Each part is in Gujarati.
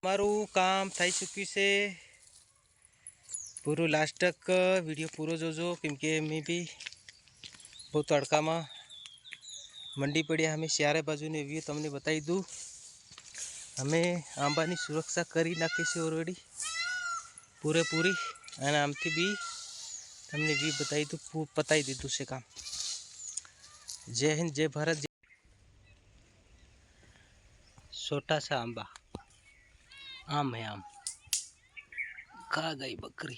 મારું કામ થઈ ચૂક્યું છે પૂરું. લાસ્ટ તક વિડીયો પૂરો જોજો, કેમકે મેં બી બહુ તડકામાં મંડી પડ્યા. અમે ચારે બાજુની વ્યૂ તમને બતાવી દઉં. અમે આંબાની સુરક્ષા કરી નાખી છે ઓલરેડી પૂરેપૂરી, અને આમથી બી તમને વ્યૂ બતાવી દઉં, પતાવી દીધું છે કામ. जय हिंद, जय भारत. छोटा सा आंबा, आम है आम, खा गई बकरी.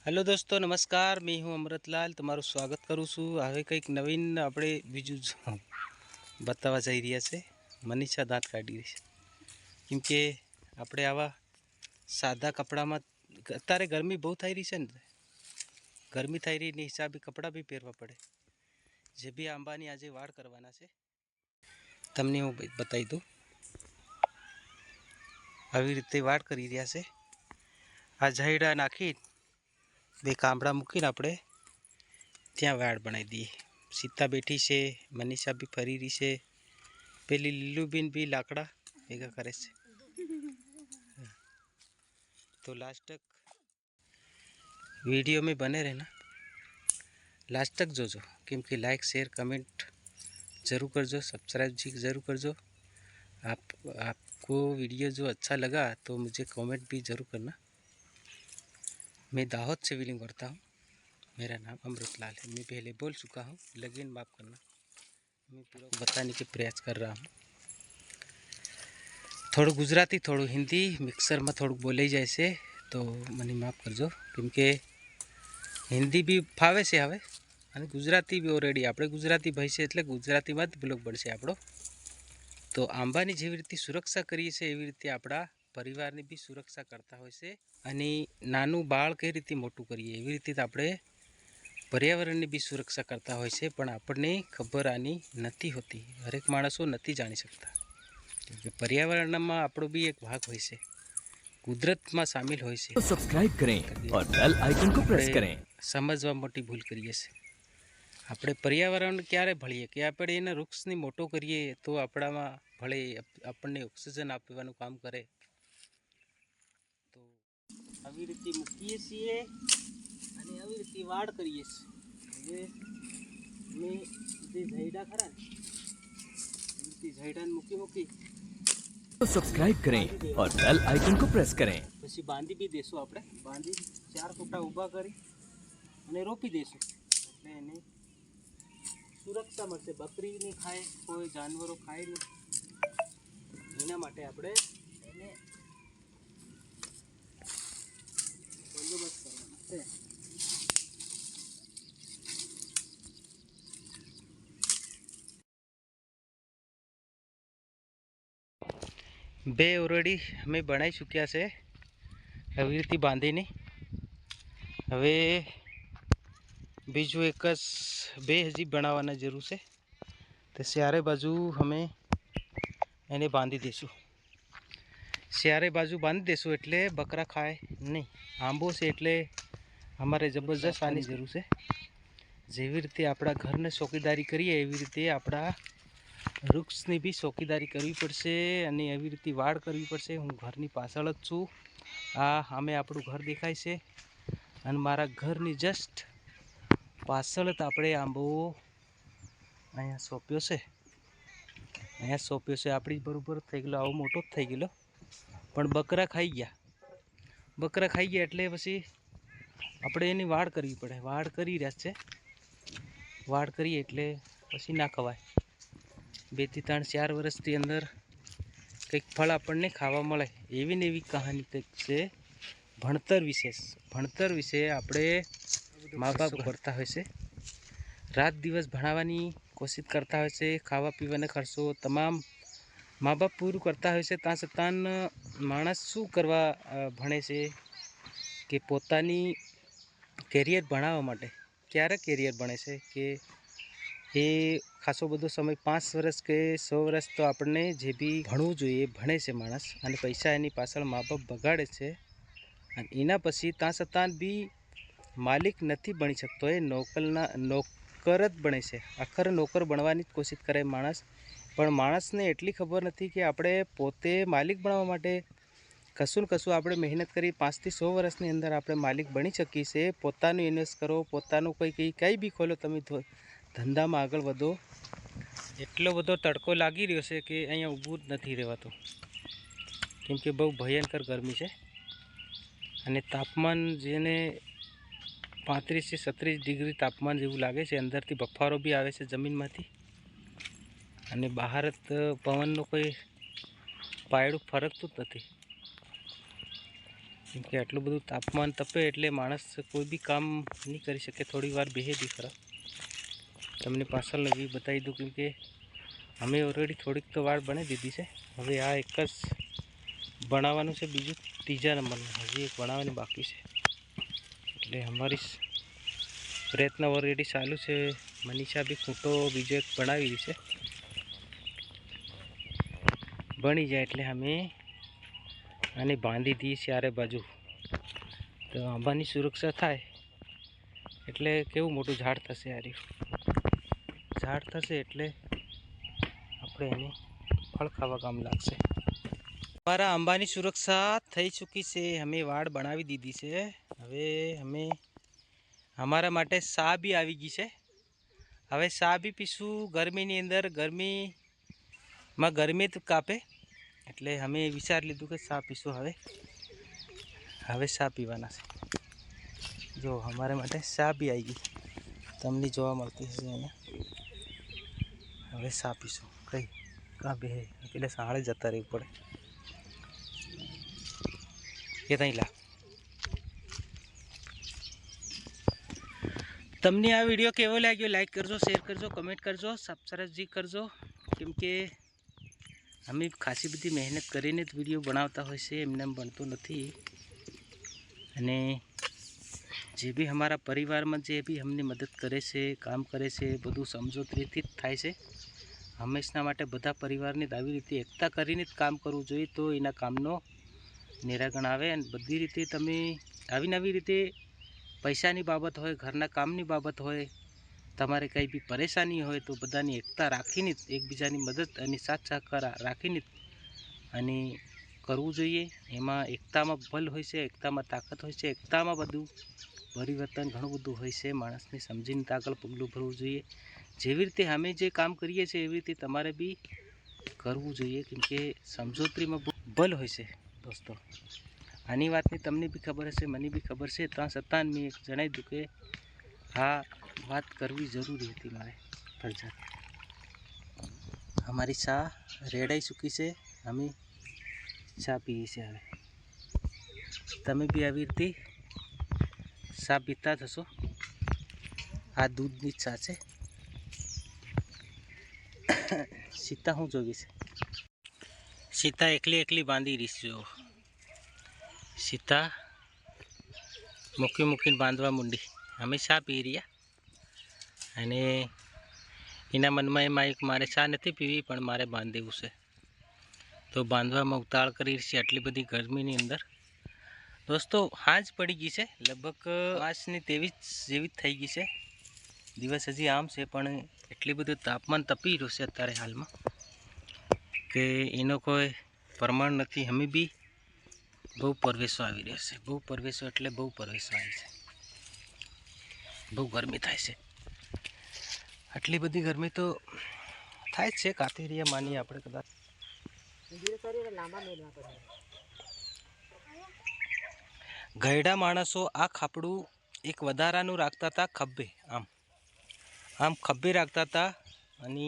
हेलो दोस्तों, नमस्कार. मैं हूं अमृतलाल, તમારું સ્વાગત કરું છું. હવે કંઈક નવીન આપણે બીજું બતાવવા જઈ રહ્યા છે. મનીષા દાંત કાઢી રહી છે, કેમકે આપણે આવા સાદા કપડામાં અત્યારે ગરમી બહુ થઈ રહી છે ને, ગરમી થઈ રહીની હિસાબે કપડાં બી પહેરવા પડે. જે બી આંબાની આજે વાડ કરવાના છે તમને હું બતાવી દઉં. આવી રીતે વાડ કરી રહ્યા છે. આ ઝાયડા નાખી બે કાંબડા મૂકીને આપણે ત્યાં વાડ બનાવી દઈએ. સીતા બેઠી છે, મનીષા બી ફરી રહી છે, પેલી લીલુબીન બી લાકડા ભેગા કરે છે. तो लास्ट तक वीडियो में बने रहना, लास्ट तक जो क्योंकि लाइक शेयर कमेंट ज़रूर करजो, सब्सक्राइब जी ज़रूर करजो. आपको वीडियो जो अच्छा लगा तो मुझे कमेंट भी ज़रूर करना. मैं दाहोद से बिलोंग करता हूँ. मेरा नाम अमृतलाल है. मैं पहले बोल चुका हूँ, लेकिन माफ़ करना, मैं पूरा बताने के प्रयास कर रहा हूँ. थोड़ू गुजराती थोड़ू हिंदी मिक्सर में थोड़ू बोलाई जाए से, तो મને માફ કરજો, કેમકે હિન્દી બી ફાવે છે હવે, અને ગુજરાતી બી ઓલરેડી આપણે ગુજરાતી ભાઈ છે એટલે ગુજરાતીમાં જ બ્લોગ બનશે આપણો. તો આંબાની જેવી રીતે સુરક્ષા કરીએ છીએ એવી રીતે આપણા પરિવારની બી સુરક્ષા કરતા હોય છે, અને નાનું બાળ કઈ રીતે મોટું કરીએ એવી રીતે આપણે પર્યાવરણની બી સુરક્ષા કરતા હોય છે. પણ આપણને ખબર આની નથી હોતી, હરેક માણસો નથી જાણી શકતા. पर्यावरणમાં આપણો બી એક ભાગ હોય છે, કુદરતમાં સામેલ હોય છે. तो सब्सक्राइब करें और बेल आइकन को प्रेस करें. સમજવા મોટી ભૂલ કરીએ છીએ. આપણે પર્યાવરણ ક્યારે ભળીએ કે આપણે એને વૃક્ષને મોટો કરીએ તો આપણામાં ભળે, આપણને ઓક્સિજન આપવાનું કામ કરે. તો આવી રીતે મૂકીએ છીએ અને આવી રીતે વાડ કરીએ છીએ. હવે મેં જે ઝાયડા ખરા ને એ ઝાયડાને મૂકી तो सब्सक्राइब करें और बेल आइकन को प्रेस करें. પછી બાંધી બી દેશું. આપણે બાંધી 4 ફૂટા ઊભા કરી અને રોપી દેશું, એટલે એને સુરક્ષા મળશે. બકરી નહીં ખાય, કોઈ જાનવરો ખાય નહીં, એના માટે આપણે એને બંદોબસ્ત કરવાનો છે. બે ઓલરેડી અમે બનાવી ચૂક્યા છે આવી રીતે બાંધીને. હવે બીજું એક જ બે હજી બનાવવાના જરૂર છે. તો ચારે બાજુ અમે એને બાંધી દઈશું. ચારે બાજુ બાંધી દઈશું એટલે બકરા ખાય નહીં. આંબો છે એટલે અમારે જબરજસ્ત આની જરૂર છે. જેવી રીતે આપણા ઘરને ચોકીદારી કરીએ એવી રીતે આપણા વૃક્ષની બી ચોકીદારી કરવી પડશે, અને એવી રીતે વાડ કરવી પડશે. હું ઘરની પાછળ જ છું. આ સામે આપણું ઘર દેખાય છે, અને મારા ઘરની જસ્ટ પાછળ જ આપણે આંબો અહીંયા સોંપ્યો છે. આપણી બરાબર થઈ ગયેલો, આવો મોટો જ થઈ ગયેલો, પણ બકરા ખાઈ ગયા. એટલે પછી આપણે એની વાડ કરવી પડે. વાડ કરી રહ્યા છે, વાડ કરીએ એટલે પછી ના ખવાય. 2 થી 3 4 વર્ષની અંદર કંઈક ફળ આપણને ખાવા મળે એવી ને એવી કહાની કંઈક છે. ભણતર વિશે આપણે મા બાપ કરતા હોય છે, રાત દિવસ ભણાવવાની કોશિશ કરતા હોય છે. ખાવા પીવાના ખર્ચો તમામ મા બાપ પૂરું કરતા હોય છે. ત્યાં છતાં માણસ શું કરવા ભણે છે કે પોતાની કેરિયર ભણાવવા માટે. ક્યારે કેરિયર ભણે છે કે એ ખાસો બધો સમય 5 વર્ષ કે 100 વર્ષ તો આપણને જે બી ભણવું જોઈએ ભણે છે માણસ, અને પૈસા એની પાછળ મા બાપ બગાડે છે. અને એના પછી ત્યાં છતાં બી માલિક નથી બની શકતો. એ નોકર જ બને છે, આખરે નોકર બનવાની જ કોશિશ કરે માણસ. પણ માણસને એટલી ખબર નથી કે આપણે પોતે માલિક બનવા માટે કશું ને કશું આપણે મહેનત કરી 5 થી 100 વર્ષની અંદર આપણે માલિક બની શકીએ છીએ. પોતાનું ઇન્વેસ્ટ કરો, પોતાનું કંઈ બી ખોલો, તમે ધંધામાં આગળ વધો. એટલો બધો તડકો લાગી રહ્યો છે કે અહીંયા ઊભું જ નથી રહેવાતું, કેમ કે બહુ ભયંકર ગરમી છે. અને તાપમાન જેને 35 થી 36 ડિગ્રી તાપમાન જેવું લાગે છે. અંદરથી બફારો બી આવે છે જમીનમાંથી. અને બહાર પવનનો કોઈ પાયડું ફરકતું જ નથી, કેમ કે આટલું બધું તાપમાન તપે એટલે માણસ કોઈ બી કામ નહીં કરી શકે. થોડી વાર બેહે બી ખરા. તમને પાછળનો વ્યૂ બતાવી દઉં, કેમ કે અમે ઓલરેડી થોડીક તો વાળ બની દીધી છે. હવે આ એક જ બનાવવાનું છે, બીજું 3જા નંબરનું હજી એક બનાવવાની બાકી છે. એટલે અમારી પ્રયત્ન ઓલરેડી ચાલુ છે. મનીષા બી ખૂંટો બીજો એક બનાવી રહી છે. બની જાય એટલે અમે આને બાંધી દઈએ ચારે બાજુ, તો આંબાની સુરક્ષા થાય. એટલે કેવું મોટું ઝાડ થશે, આ રહ્યું ઝાડ થશે એટલે આપણે એને ફળ ખાવા કામ લાગશે. અમારા આંબાની સુરક્ષા થઈ ચૂકી છે. અમે વાડ બનાવી દીધી છે. હવે અમે અમારા માટે ચા બી આવી ગઈ છે. હવે ચા બી પીશું ગરમીની અંદર. ગરમીમાં ગરમી જ કાપે એટલે અમે વિચારી લીધું કે ચા પીશું. હવે ચા પીવાના છે. જો અમારા માટે ચા બી આવી ગઈ, તમને જોવા મળતી હશે અહીંયા. હવે ચા પીશું. કઈ કાં બે એટલે સાળે જતા રહેવું પડે કે ત્યાં લા. તમને આ વિડીયો કેવો લાગ્યો? લાઈક કરજો, શેર કરજો, કમેન્ટ કરજો, સબસ્ક્રાઈબ કરજો. કેમ કે અમે ખાસી બધી મહેનત કરીને જ વિડીયો બનાવતા હોય છે, એમને એમ બનતો નથી. અને જે બી અમારા પરિવારમાં જે બી અમને મદદ કરે છે, કામ કરે છે, બધું સમજોતરીથી જ થાય છે. હંમેશના માટે બધા પરિવારની આવી રીતે એકતા કરીને જ કામ કરવું જોઈએ, તો એના કામનો નિરાકરણ આવે. અને બધી રીતે તમે આવી નવી રીતે પૈસાની બાબત હોય, ઘરના કામની બાબત હોય, તમારે કંઈ બી પરેશાની હોય તો બધાની એકતા રાખીને જ, એકબીજાની મદદ અને સાથ સહકાર રાખીને જ અને કરવું જોઈએ. એમાં એકતામાં બલ હોય છે, એકતામાં તાકાત હોય છે, એકતામાં બધું પરિવર્તન ઘણું બધું હોય છે. માણસને સમજીને આગળ પગલું ભરવું જોઈએ. જેવી રીતે અમે જે કામ કરીએ છીએ એવી રીતે તમારે બી કરવું જોઈએ, કેમ કે સમજોતરીમાં બલ હોય છે દોસ્તો. આની વાતની તમને બી ખબર હશે, મને બી ખબર છે. ત્યાં છતાં મેં એક જણાવી દીધું કે હા, વાત કરવી જરૂરી હતી મારે ફરજિયાત. અમારી ચા રેડાઈ ચૂકી છે. અમે ચા પીએ છીએ. હવે તમે બી આવી રીતે ચા પીતા થશો. આ દૂધની ચા છે. સીતા હું જોઈ છે, સીતા એકલી બાંધી રહી છે. સીતા મૂકીને બાંધવા માંડી. અમે ચા પી રહ્યા અને એના મનમાં એમાં એક મારે ચા નથી પીવી પણ મારે બાંધ દેવું છે, તો બાંધવામાં ઉતાળ કરી છે આટલી બધી ગરમીની અંદર. દોસ્તો હાંજ પડી ગઈ છે, લગભગ 5:23 જેવી થઈ ગઈ છે. દિવસ હજી આમ છે પણ એટલી બધું તાપમાન તપી રહ્યું છે અત્યારે હાલમાં કે એનો કોઈ પ્રમાણ નથી. અમે બી બહુ પરવેશો આવી રહ્યા છે. બહુ પરવેશો એટલે બહુ પરવેશો આવે છે. બહુ ગરમી થાય છે. આટલી બધી ગરમી તો થાય જ છે. કાતેરિયા માનીએ આપણે કદાચ. ગયડા માણસો આ ખાપડું એક વધારાનું રાખતા હતા ખભે, આમ ખભે રાખતા હતા અને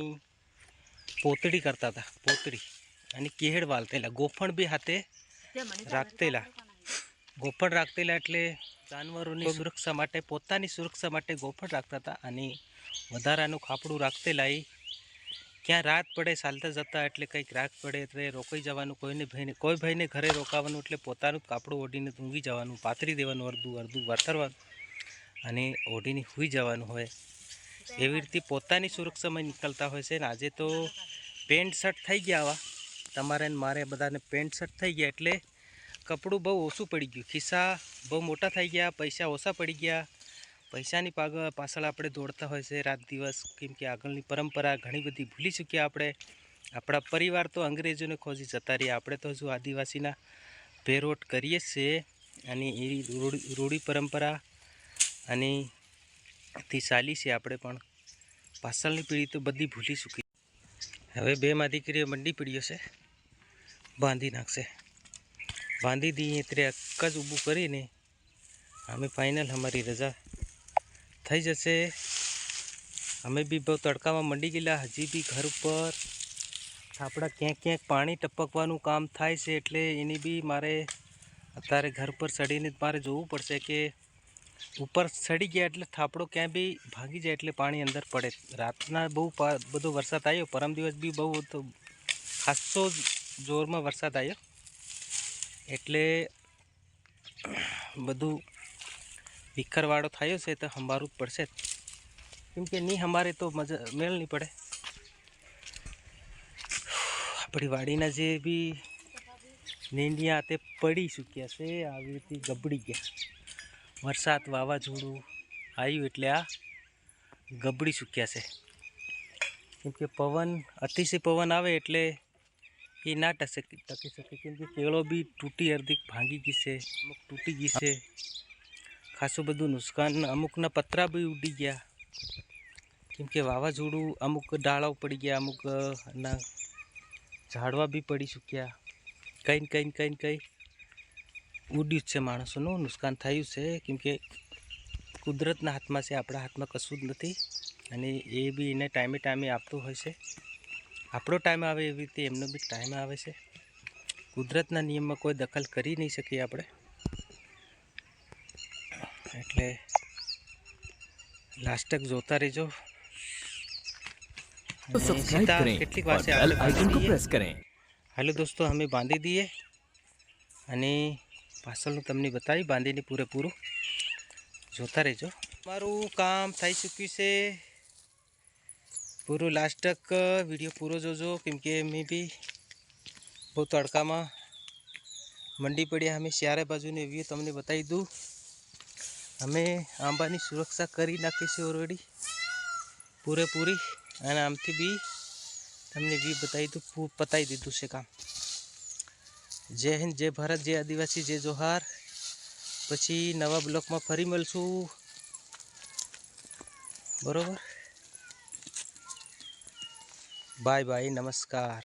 પોતડી કરતા હતા. પોતડી અને કેહડ વાલતેલા, ગોફણ બી હાથે રાખતેલા. ગોફણ રાખતેલા એટલે જાનવરોની સુરક્ષા માટે, પોતાની સુરક્ષા માટે ગોફણ રાખતા હતા. અને વધારાનું ખાપડું રાખતેલા. એ ક્યાં રાત પડે ચાલતા જતા એટલે કંઈક રાત પડે એટલે રોકાઈ જવાનું. કોઈ ભાઈને ઘરે રોકાવાનું એટલે પોતાનું કાપડું ઓઢીને ઊંઘી જવાનું, પાથરી દેવાનું, અડધું વાતરવાનું અને ઓઢીને સૂઈ જવાનું હોય. એવી રીતે પોતાની સુરક્ષામાં નીકળતા હોય છે. ને આજે તો પેન્ટ શર્ટ થઈ ગયા આવા, તમારે ને મારે બધાને પેન્ટ શર્ટ થઈ ગયા એટલે કપડું બહુ ઓછું પડી ગયું. ખિસ્સા બહુ મોટા થઈ ગયા, પૈસા ઓછા પડી ગયા. પૈસાની પાછળ આપણે દોડતા હોય છે રાત દિવસ, કેમ કે આગળની પરંપરા ઘણી બધી ભૂલી ચૂક્યા આપણે. આપણા પરિવાર તો અંગ્રેજોને ખોજી જતા રહ્યા, આપણે તો હજુ આદિવાસીના ભેરોટ કરીએ જ છીએ. અને એ રૂઢી પરંપરા અને થી ચાલી છે આપણે, પણ પાછળની પેઢી તો બધી ભૂલી ચૂકી. હવે બેમાં દીકરીઓ મંડી પીડીઓ છે, બાંધી નાખશે. બાંધી દઈએ એટલે એક જ ઊભું કરીને અમે ફાઇનલ અમારી રજા થઈ જશે. અમે બી બહુ તડકામાં મંડી ગયેલા, હજી બી ઘર ઉપર આપણા ક્યાંક ક્યાંક પાણી ટપકવાનું કામ થાય છે, એટલે એની બી મારે અત્યારે ઘર પર ચડીને મારે જોવું પડશે કે ઉપર ચડી ગયા એટલે થાપડો ક્યાંય બી ભાગી જાય એટલે પાણી અંદર પડે. રાતના બહુ બધો વરસાદ આવ્યો, પરમ દિવસ બી બહુ ખાસો જોરમાં વરસાદ આવ્યો, એટલે બધું વિખરવાળો થયો છે, તો સંભાળવું જ પડશે, કેમ કે નહીં અમારે તો મજા મેળ નહીં પડે. આપણી વાડીના જે બી નીંડિયા તે પડી ચૂક્યા છે, આવી રીતે ગબડી ગયા. વરસાદ વાવાઝોડું આવ્યું એટલે આ ગબડી ચૂક્યા છે, કેમ કે પવન અતિશય પવન આવે એટલે એ ના ટકી શકે, કેમ કે કેળો બી તૂટી અડધી ભાંગી ગઈ છે, અમુક તૂટી ગઈ છે, ખાસું બધું નુકસાન. અમુકના પતરા બી ઉડી ગયા, કેમ કે વાવાઝોડું અમુક ડાળાઓ પડી ગયા, અમુક ના ઝાડવા બી પડી ચૂક્યા. કંઈ ઉડ્યું જ છે, માણસોનું નુકસાન થયું છે, કેમ કે કુદરતના હાથમાં છે, આપણા હાથમાં કશું જ નથી. અને એ બી એને ટાઈમે ટાઈમે આપતું હોય છે. આપણો ટાઈમ આવે એવી રીતે એમનો બી ટાઈમ આવે છે. કુદરતના નિયમમાં કોઈ દખલ કરી નહીં શકીએ આપણે, એટલે લાસ્ટ તક જોતા રહેજો. तो सब्सक्राइब करें કેટલીક વાર और છે बेल આપણે आइकन બાંધી को દઈએ. प्रेस करें. હાલો દોસ્તો, અમે બાંધી દઈએ અને પાછળનું તમને બતાવી બાંધીને પૂરેપૂરું જોતા રહેજો. મારું કામ થઈ ચૂક્યું છે પૂરું. લાસ્ટ તક વિડીયો પૂરો જોજો, કેમકે મેં બી બહુ તડકામાં મંડી પડ્યા. અમે ચારે બાજુની વ્યૂ તમને બતાવી દઉં. અમે આંબાની સુરક્ષા કરી નાખી છે ઓલરેડી પૂરેપૂરી, અને આમથી બી તમને વ્યૂ બતાવી દીધું છે કામ. જય હિન્દ, જય ભારત, જય આદિવાસી, જય જોહાર. પછી નવા બ્લોકમાં ફરી મળશું, બરોબર. બાય બાય, નમસ્કાર.